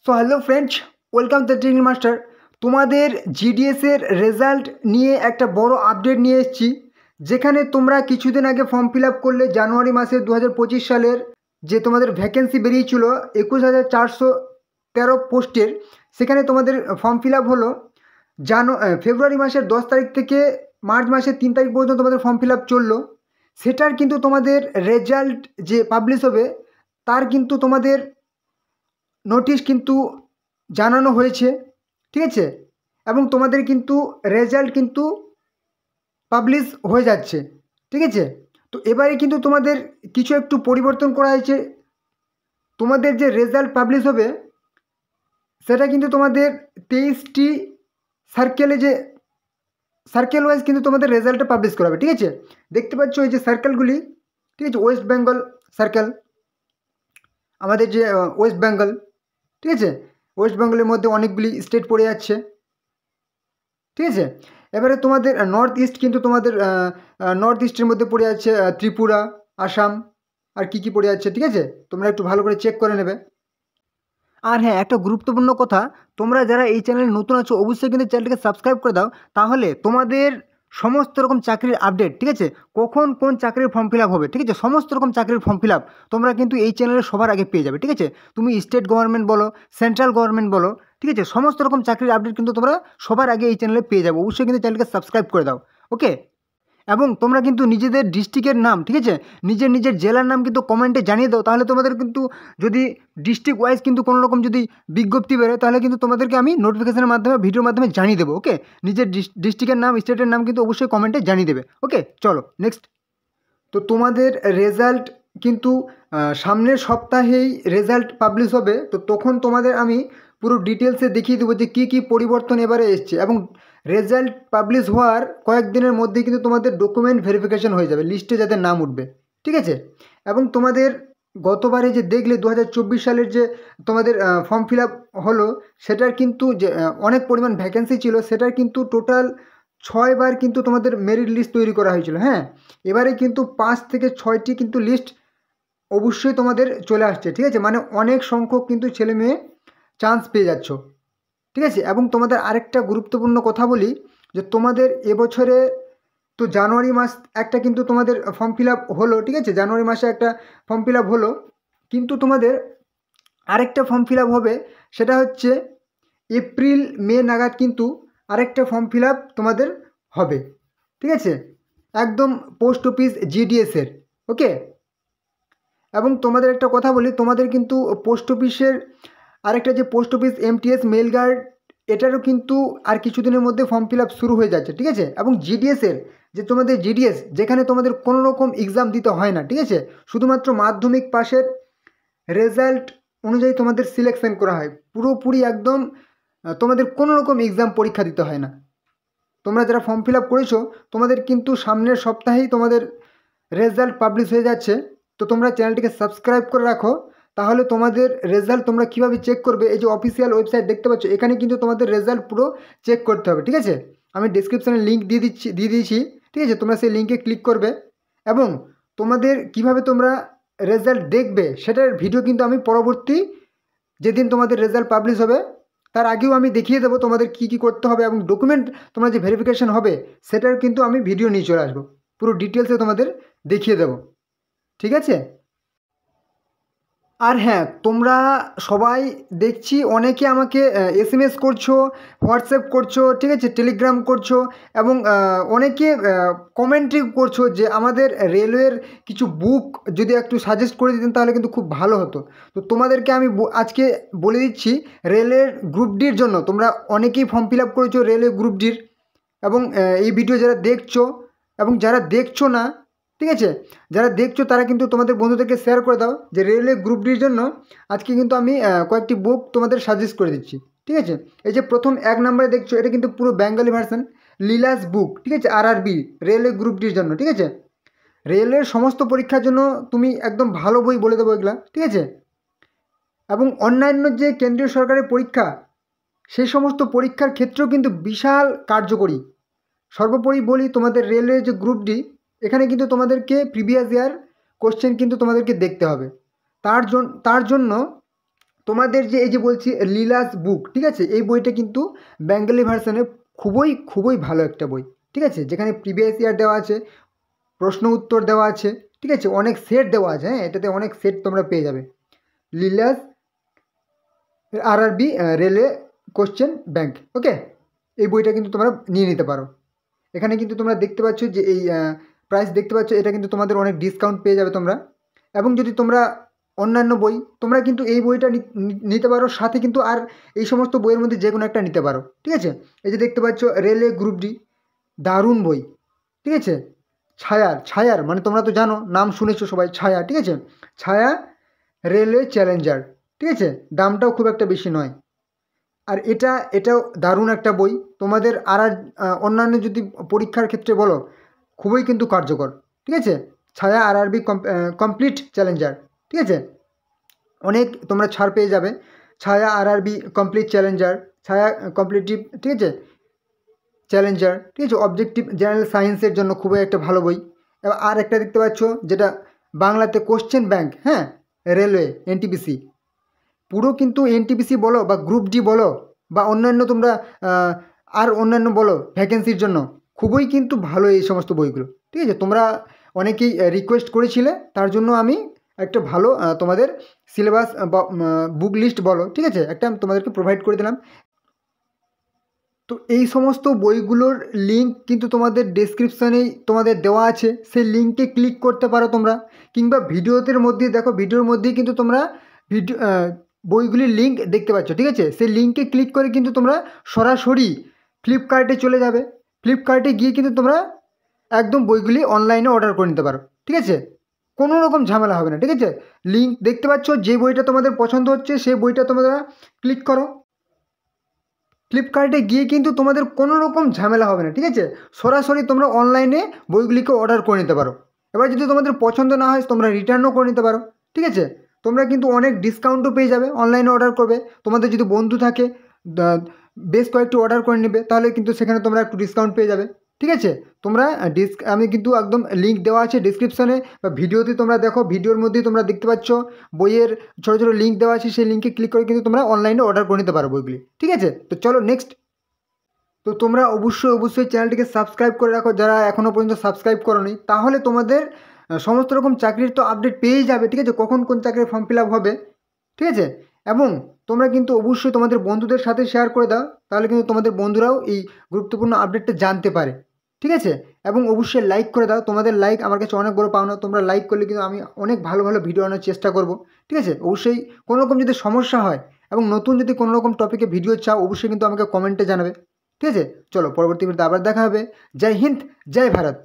So hello friends, welcome the training master. তোমাদের জিডিএসের result নিয়ে একটা বড় আপডেট নিয়ে এসেছি, যেখানে তোমরা কিছুদিন আগে ফর্ম ফিল আপ করলে জানুয়ারি মাসে 2025 সালের যে তোমাদের ভ্যাকেন্সি বেরিয়েছিল 21,413 পোস্টের, সেখানে তোমাদের ফর্ম ফিল আপ হলো ফেব্রুয়ারি মাসের 10 তারিখ থেকে মার্চ মাসের 3 তারিখ পর্যন্ত তোমাদের ফর্ম ফিল আপ চললো। সেটার কিন্তু তোমাদের রেজাল্ট যে পাবলিশ হবে তার কিন্তু তোমাদের নোটিশ কিন্তু জানানো হয়েছে, ঠিক আছে? এবং তোমাদের কিন্তু রেজাল্ট কিন্তু পাবলিশ হয়ে যাচ্ছে, ঠিক আছে? তো এবারে কিন্তু তোমাদের কিছু একটু পরিবর্তন করা হয়েছে। তোমাদের যে রেজাল্ট পাবলিশ হবে সেটা কিন্তু তোমাদের 23টি সার্কেলে যে সার্কেল ওয়াইজ কিন্তু তোমাদের রেজাল্টটা পাবলিশ করা হবে, ঠিক আছে? দেখতে পাচ্ছ এই যে সার্কেলগুলি, ঠিক আছে? ওয়েস্ট বেঙ্গল সার্কেল, আমাদের যে ওয়েস্ট বেঙ্গল, ঠিক আছে? ওয়েস্ট বেঙ্গলের মধ্যে অনেকগুলি স্টেট পড়ে যাচ্ছে, ঠিক আছে? এবারে তোমাদের নর্থ ইস্ট কিন্তু তোমাদের নর্থ ইস্টের মধ্যে পড়ে যাচ্ছে ত্রিপুরা, আসাম, আর কী কী পড়ে যাচ্ছে, ঠিক আছে? তোমরা একটু ভালো করে চেক করে নেবে। আর হ্যাঁ, একটা গুরুত্বপূর্ণ কথা, তোমরা যারা এই চ্যানেলে নতুন আছো অবশ্যই কিন্তু চ্যানেলটাকে সাবস্ক্রাইব করে দাও, তাহলে তোমাদের সমস্ত রকম চাকরির আপডেট, ঠিক আছে? কখন কোন চাকরির ফর্ম ফিল আপ হবে, ঠিক আছে? সমস্ত রকম চাকরির ফর্ম ফিল আপ তোমরা কিন্তু এই চ্যানেলে সবার আগে পেয়ে যাবে, ঠিক আছে? তুমি স্টেট গভর্নমেন্ট বলো, সেন্ট্রাল গভর্নমেন্ট বলো, ঠিক আছে? সমস্ত রকম চাকরির আপডেট কিন্তু তোমরা সবার আগে এই চ্যানেলে পেয়ে যাবে। অবশ্যই কিন্তু চ্যানেলকে সাবস্ক্রাইব করে দাও, ওকে? এবং তোমরা কিন্তু নিজেদের ডিস্ট্রিক্টের নাম, ঠিক আছে, নিজের জেলার নাম কিন্তু কমেন্টে জানিয়ে দাও, তাহলে তোমাদের কিন্তু যদি ডিস্ট্রিক্ট ওয়াইজ কিন্তু কোনো রকম যদি বিজ্ঞপ্তি বেরোয় তাহলে কিন্তু তোমাদেরকে আমি নোটিফিকেশনের মাধ্যমে ভিডিওর মাধ্যমে জানিয়ে দেবো, ওকে? নিজের ডিস্ট্রিক্টের নাম, স্টেটের নাম কিন্তু অবশ্যই কমেন্টে জানিয়ে দেবে, ওকে? চলো নেক্সট। তো তোমাদের রেজাল্ট কিন্তু সামনের সপ্তাহেই রেজাল্ট পাবলিশ হবে। তো তখন তোমাদের আমি পুরো ডিটেলসে দেখিয়ে দেবো যে কী কী পরিবর্তন এবারে এসছে। এবং রেজাল্ট পাবলিশ হওয়ার কয়েকদিনের মধ্যেই কিন্তু তোমাদের ডকুমেন্ট ভেরিফিকেশন হয়ে যাবে, লিস্টে যাদের নাম উঠবে, ঠিক আছে? এবং তোমাদের গতবারে যে দেখলে 2024 সালের যে তোমাদের ফর্ম ফিল আপ হলো, সেটার কিন্তু যে অনেক পরিমাণ ভ্যাকেন্সি ছিল, সেটার কিন্তু টোটাল 6বার কিন্তু তোমাদের মেরিট লিস্ট তৈরি করা হয়েছিল, হ্যাঁ? এবারে কিন্তু 5 থেকে 6টি কিন্তু লিস্ট অবশ্যই তোমাদের চলে আসছে, ঠিক আছে? মানে অনেক সংখ্যক কিন্তু ছেলে মেয়ে চান্স পেয়ে যাচ্ছ, ঠিক আছে? এবং তোমাদের আরেকটা গুরুত্বপূর্ণ কথা বলি, যে তোমাদের এবছরে তো জানুয়ারি মাস একটা কিন্তু তোমাদের ফর্ম ফিল আপ হলো, ঠিক আছে? জানুয়ারি মাসে একটা ফর্ম ফিল আপ হলো, কিন্তু তোমাদের আরেকটা ফর্ম ফিল আপ হবে, সেটা হচ্ছে এপ্রিল মে নাগাদ কিন্তু আরেকটা ফর্ম ফিল আপ তোমাদের হবে, ঠিক আছে? একদম পোস্ট অফিস জিডিএসের, ওকে? এবং তোমাদের একটা কথা বলি, তোমাদের কিন্তু পোস্ট অফিসের আরেকটা যে post office MTS mail guard, এটারও কিন্তু আর কিছুদিনের মধ্যে ফর্ম ফিল আপ শুরু হয়ে যাচ্ছে, ঠিক আছে? এবং জিডিএসের যে তোমাদের জিডিএস, যেখানে তোমাদের কোনো রকম এক্সাম দিতে হয় না, ঠিক আছে? শুধুমাত্র মাধ্যমিক পাশের রেজাল্ট অনুযায়ী তোমাদের সিলেকশন করা হয়, পুরোপুরি একদম তোমাদের কোনো রকম এক্সাম পরীক্ষা দিতে হয় না। তোমরা যারা ফর্ম ফিল আপ করেছো, তোমাদের কিন্তু সামনের সপ্তাহেই তোমাদের রেজাল্ট পাবলিশ হয়ে যাচ্ছে। তো তোমরা চ্যানেলটিকে সাবস্ক্রাইব করে রাখো, তাহলে তোমাদের রেজাল্ট তোমরা কীভাবে চেক করবে, এই যে অফিসিয়াল ওয়েবসাইট দেখতে পাচ্ছ, এখানে কিন্তু তোমাদের রেজাল্ট পুরো চেক করতে হবে, ঠিক আছে? আমি ডিসক্রিপশানে লিঙ্ক দিয়ে দিয়েছি, ঠিক আছে? তোমরা সেই লিঙ্কে ক্লিক করবে, এবং তোমাদের কিভাবে তোমরা রেজাল্ট দেখবে সেটার ভিডিও কিন্তু আমি পরবর্তী যেদিন তোমাদের রেজাল্ট পাবলিশ হবে তার আগেও আমি দেখিয়ে দেবো তোমাদের কী কী করতে হবে, এবং ডকুমেন্ট তোমরা যে ভেরিফিকেশন হবে সেটার কিন্তু আমি ভিডিও নিয়ে চলে আসবো, পুরো ডিটেলসে তোমাদের দেখিয়ে দেবো, ঠিক আছে? আর হ্যাঁ, তোমরা সবাই দেখছি অনেকে আমাকে এসএমএস করছো, হোয়াটসঅ্যাপ করছো, ঠিক আছে, টেলিগ্রাম করছো, এবং অনেকে কমেন্ট্রি করছো যে আমাদের রেলওয়ের কিছু বুক যদি একটু সাজেস্ট করে দিতেন তাহলে কিন্তু খুব ভালো হতো। তো তোমাদেরকে আমি আজকে বলে দিচ্ছি, রেলের গ্রুপ ডির জন্য তোমরা অনেকেই ফর্ম ফিল আপ করেছো রেলওয়ে গ্রুপ ডির, এবং এই ভিডিও যারা দেখছো এবং যারা দেখছো না, ঠিক আছে, যারা দেখছো তারা কিন্তু তোমাদের বন্ধুদেরকে শেয়ার করে দাও, যে রেলওয়ে গ্রুপ ডির জন্য আজকে কিন্তু আমি কয়েকটি বুক তোমাদের সাজেস্ট করে দিচ্ছি, ঠিক আছে? এই যে প্রথম 1 নম্বরে দেখছো, এটা কিন্তু পুরো বেঙ্গলি ভার্সন, লীলাস বুক, ঠিক আছে? আরআরবি রেলওয়ে গ্রুপ ডির জন্য, ঠিক আছে? রেলের সমস্ত পরীক্ষার জন্য তুমি একদম ভালো বই বলে দেবো এগুলা, ঠিক আছে? এবং অন্যান্য যে কেন্দ্রীয় সরকারের পরীক্ষা, সেই সমস্ত পরীক্ষার ক্ষেত্রেও কিন্তু বিশাল কার্যকরী। সর্বোপরি বলি, তোমাদের রেলওয়ে যে গ্রুপ ডি, এখানে কিন্তু তোমাদেরকে প্রিভিয়াস ইয়ার কোশ্চেন কিন্তু তোমাদেরকে দেখতে হবে। তার জন্য তোমাদের যে এই যে বলছি লীলাস বুক, ঠিক আছে, এই বইটা কিন্তু বেঙ্গলি ভার্সনে খুবই ভালো একটা বই, ঠিক আছে, যেখানে প্রিভিয়াস ইয়ার দেওয়া আছে, প্রশ্ন উত্তর দেওয়া আছে, ঠিক আছে, অনেক সেট দেওয়া আছে, হ্যাঁ, এটাতে অনেক সেট তোমরা পেয়ে যাবে। লীলাস RRB railway question bank, okay, এই বইটা কিন্তু তোমরা নিয়ে নিতে পারো। এখানে কিন্তু তোমরা দেখতে পাচ্ছ যে এই প্রাইস দেখতে পাচ্ছ, এটা কিন্তু তোমাদের অনেক ডিসকাউন্ট পেয়ে যাবে তোমরা। এবং যদি তোমরা অন্যান্য বই তোমরা কিন্তু এই বইটা নিতে পারো, সাথে কিন্তু আর এই সমস্ত বইয়ের মধ্যে যে কোনো একটা নিতে পারো, ঠিক আছে। এই যে দেখতে পাচ্ছ রেলওয়ে গ্রুপ ডি, দারুণ বই, ঠিক আছে। ছায়ার মানে তোমরা তো জানো, নাম শুনেছো সবাই, ছায়া, ঠিক আছে, ছায়া রেলওয়ে চ্যালেঞ্জার, ঠিক আছে, দামটাও খুব একটা বেশি নয়। আর এটাও দারুণ একটা বই, তোমাদের আর অন্যান্য যদি পরীক্ষার ক্ষেত্রে বলো, খুবই কিন্তু কার্যকর, ঠিক আছে। ছায়া আরআরবি কমপ্লিট চ্যালেঞ্জার, ঠিক আছে, অনেক তোমরা ছাড় পেয়ে যাবে। ছায়া আরআরবি কমপ্লিট চ্যালেঞ্জার, ছায়া কমপ্লিটিভ, ঠিক আছে, চ্যালেঞ্জার, ঠিক আছে, অবজেক্টিভ জেনারেল সায়েন্সের জন্য খুবই একটা ভালো বই। এবার আর একটা দেখতে পাচ্ছ যেটা বাংলাতে কোশ্চেন ব্যাংক, হ্যাঁ, রেলওয়ে এনটিপিসি, পুরো কিন্তু এনটিপিসি বলো বা গ্রুপ ডি বলো বা অন্যান্য তোমরা আর অন্যান্য বলো ভ্যাকেন্সির জন্য, খুবই কিন্তু ভালো এই সমস্ত বইগুলো, ঠিক আছে। তোমরা অনেকেই রিকোয়েস্ট করেছিলে, তার জন্য আমি একটা ভালো তোমাদের সিলেবাস বা বুক লিস্ট বলো, ঠিক আছে, একটা তোমাদেরকে প্রোভাইড করে দিলাম। তো এই সমস্ত বইগুলোর লিঙ্ক কিন্তু তোমাদের ডেসক্রিপশানেই তোমাদের দেওয়া আছে, সেই লিঙ্কে ক্লিক করতে পারো তোমরা, কিংবা ভিডিওতে মধ্যে দেখো, ভিডিওর মধ্যেই কিন্তু তোমরা বইগুলির লিঙ্ক দেখতে পাচ্ছ, ঠিক আছে। সেই লিঙ্কে ক্লিক করে কিন্তু তোমরা সরাসরি ফ্লিপকার্টে চলে যাবে, ফ্লিপকার্টে গিয়ে কিন্তু তোমরা একদম বইগুলি অনলাইনে অর্ডার করে নিতে পারো, ঠিক আছে, কোনো রকম ঝামেলা হবে না, ঠিক আছে। লিঙ্ক দেখতে পাচ্ছ, যে বইটা তোমাদের পছন্দ হচ্ছে সেই বইটা তোমরা ক্লিক করো, ফ্লিপকার্টে গিয়ে কিন্তু তোমাদের কোনো রকম ঝামেলা হবে না, ঠিক আছে, সরাসরি তোমরা অনলাইনে বইগুলিকে অর্ডার করে নিতে পারো। এবার যদি তোমাদের পছন্দ না হয় তোমরা রিটার্নও করে নিতে পারো, ঠিক আছে। তোমরা কিন্তু অনেক ডিসকাউন্টও পেয়ে যাবে অনলাইনে অর্ডার করবে, তোমাদের যদি বন্ধু থাকে বেশ কয়েকটি অর্ডার করে নেবে, তাহলে কিন্তু সেখানে তোমরা একটু ডিসকাউন্ট পেয়ে যাবে, ঠিক আছে। তোমরা আমি কিন্তু একদম লিঙ্ক দেওয়া আছে ডিসক্রিপশানে বা ভিডিওতে, তোমরা দেখো, ভিডিওর মধ্যেই তোমরা দেখতে পাচ্ছ বইয়ের ছোটো ছোটো লিঙ্ক দেওয়া আছে, সেই লিঙ্কে ক্লিক করে কিন্তু তোমরা অনলাইনে অর্ডার করে নিতে পারো বইগুলি, ঠিক আছে। তো চলো নেক্সট। তো তোমরা অবশ্যই চ্যানেলটিকে সাবস্ক্রাইব করে রাখো, যারা এখনও পর্যন্ত সাবস্ক্রাইব করোনি, তাহলে তোমাদের সমস্ত রকম চাকরির তো আপডেট পেয়েই যাবে, ঠিক আছে, কখন কোন চাকরির ফর্ম ফিল আপ হবে, ঠিক আছে। এবং তোমরা কিন্তু অবশ্যই তোমাদের বন্ধুদের সাথে শেয়ার করে দাও, তাহলে কিন্তু তোমাদের বন্ধুরাও এই গুরুত্বপূর্ণ আপডেটটা জানতে পারে, ঠিক আছে। এবং অবশ্যই লাইক করে দাও, তোমাদের লাইক আমার কাছে অনেক বড় পাওনা, তোমরা লাইক করলে কিন্তু আমি অনেক ভালো ভালো ভিডিও আনার চেষ্টা করব, ঠিক আছে। অবশ্যই কোনো রকম যদি সমস্যা হয় এবং নতুন যদি কোনো রকম টপিকে ভিডিও চাও, অবশ্যই কিন্তু আমাকে কমেন্টে জানাবে, ঠিক আছে। চলো পরবর্তী ভিডিওতে আবার দেখা হবে। জয় হিন্দ, জয় ভারত।